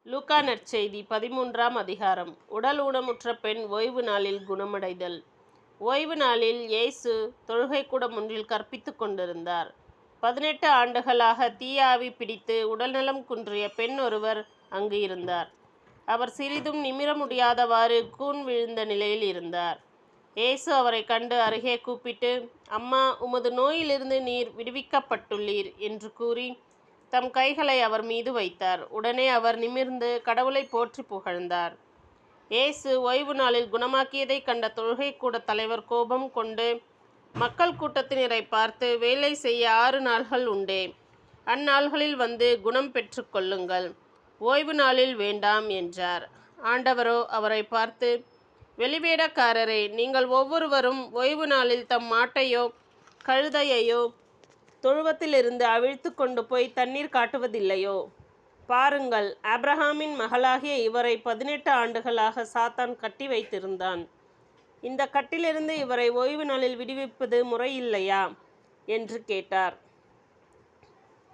லூக்கா நற்செய்தி 13ஆம் அதிகாரம். உடல் ஊனமுற்ற பெண் ஓய்வு நாளில் குணமடைதல். ஓய்வு நாளில் இயேசு தொழுகைக்கூடம் ஒன்றில் கற்பித்துக் கொண்டிருந்தார். 18 ஆண்டுகளாக தீய ஆவி பிடித்து உடல்நலம் குன்றிய பெண் ஒருவர் அங்கு இருந்தார். அவர் சிறிதும் நிமிர முடியாதவாறு கூன் விழுந்த நிலையில் இருந்தார். இயேசு அவரை கண்டு அருகே கூப்பிட்டு, அம்மா, உமது நோயிலிருந்து நீர் விடுவிக்கப்பட்டுள்ளீர் என்று கூறி தம் கைகளை அவர் மீது வைத்தார். உடனே அவர் நிமிர்ந்து கடவுளை போற்றி புகழ்ந்தார். இயேசு ஓய்வு நாளில் குணமாக்கியதைக் கண்ட தொழுகைக்கூட தலைவர் கோபம் கொண்டு மக்கள் கூட்டத்தினரை பார்த்து, வேலை செய்ய 6 நாள்கள் உண்டே, அந்நாள்களில் வந்து குணம் பெற்று கொள்ளுங்கள், ஓய்வு நாளில் வேண்டாம் என்றார். ஆண்டவரோ அவரை பார்த்து, வெளிவேடக்காரரே, நீங்கள் ஒவ்வொருவரும் ஓய்வு நாளில் தம் மாட்டையோ கழுதையையோ தொழுவத்திலிருந்து அவிழ்த்து கொண்டு போய் தண்ணீர் காட்டுவதில்லையோ? பாருங்கள், ஆபிரகாமின் மகளாகிய இவரை 18 ஆண்டுகளாக சாத்தான் கட்டி வைத்திருந்தான். இந்த கட்டிலிருந்து இவரை ஓய்வு நாளில் விடுவிப்பது முறையில்லையா என்று கேட்டார்.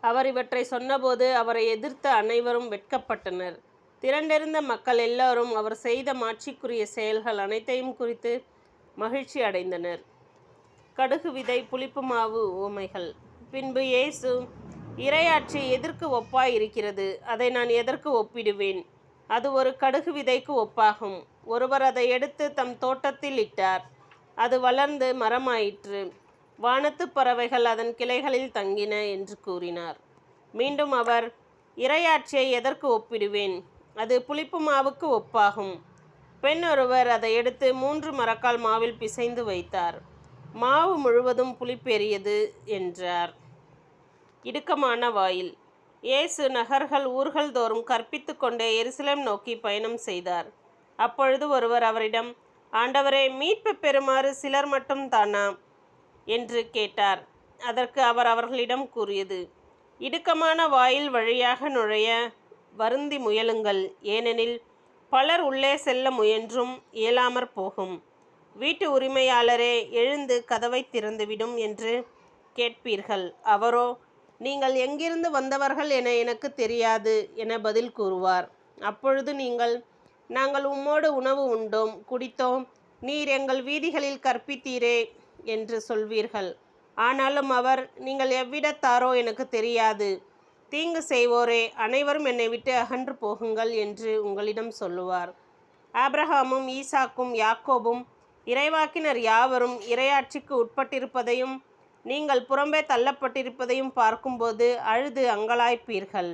அவர் இவற்றை சொன்னபோது அவரை எதிர்த்த அனைவரும் வெட்கப்பட்டனர். திரண்டிருந்த மக்கள் எல்லாரும் அவர் செய்த மாட்சிக்குரிய செயல்கள் அனைத்தையும் குறித்து மகிழ்ச்சி அடைந்தனர். கடுகு விதை புளிப்பு மாவு உவமைகள். பின்பு இயேசு, இறையாட்சி எதற்கு ஒப்பாய் இருக்கிறது? அதை நான் எதற்கு ஒப்பிடுவேன்? அது ஒரு கடுகு விதைக்கு ஒப்பாகும். ஒருவர் அதை எடுத்து தம் தோட்டத்தில் இட்டார். அது வளர்ந்து மரமாயிற்று. வானத்து பறவைகள் அதன் கிளைகளில் தங்கின என்று கூறினார். மீண்டும் அவர், இறையாட்சியை எதற்கு ஒப்பிடுவேன்? அது புளிப்பு மாவுக்கு ஒப்பாகும். பெண் ஒருவர் அதை எடுத்து 3 மரக்கால் மாவில் பிசைந்து வைத்தார். மாவு முழுவதும் புளிப்பேறியது என்றார். இடுக்கமான வாயில். இயேசு நகர்கள் ஊர்கள் தோறும் கற்பித்து கொண்டே எருசலேம் நோக்கி பயணம் செய்தார். அப்பொழுது ஒருவர் அவரிடம், ஆண்டவரே, மீட்பு பெறுமாறு சிலர் மட்டும் தானா என்று கேட்டார். அதற்கு அவர் அவர்களிடம் கூறியது, இடுக்கமான வாயில் வழியாக நுழைய வருந்தி முயலுங்கள், ஏனெனில் பலர் உள்ளே செல்ல முயன்றும் இயலாமற் போகும். வீட்டு உரிமையாளரே, எழுந்து கதவை திறந்துவிடும் என்று கேட்பீர்கள். அவரோ, நீங்கள் எங்கிருந்து வந்தவர்கள் என எனக்கு தெரியாது என பதில் கூறுவார். அப்பொழுது நீங்கள், நாங்கள் உம்மோடு உணவு உண்டோம், குடித்தோம், நீர் எங்கள் வீதிகளில் கற்பித்தீரே என்று சொல்வீர்கள். ஆனாலும் அவர், நீங்கள் எவ்விடத்தாரோ எனக்கு தெரியாது, தீங்கு செய்வோரே, அனைவரும் என்னை விட்டு அகன்று போகுங்கள் என்று உங்களிடம் சொல்லுவார். ஆபிரகாமும் ஈசாக்கும் யாக்கோபும் இறைவாக்கினர் யாவரும் இறையாட்சிக்கு உட்பட்டிருப்பதையும் நீங்கள் புறம்பே தள்ளப்பட்டிருப்பதையும் பார்க்கும்போது அழுது அங்கலாய்ப்பீர்கள்.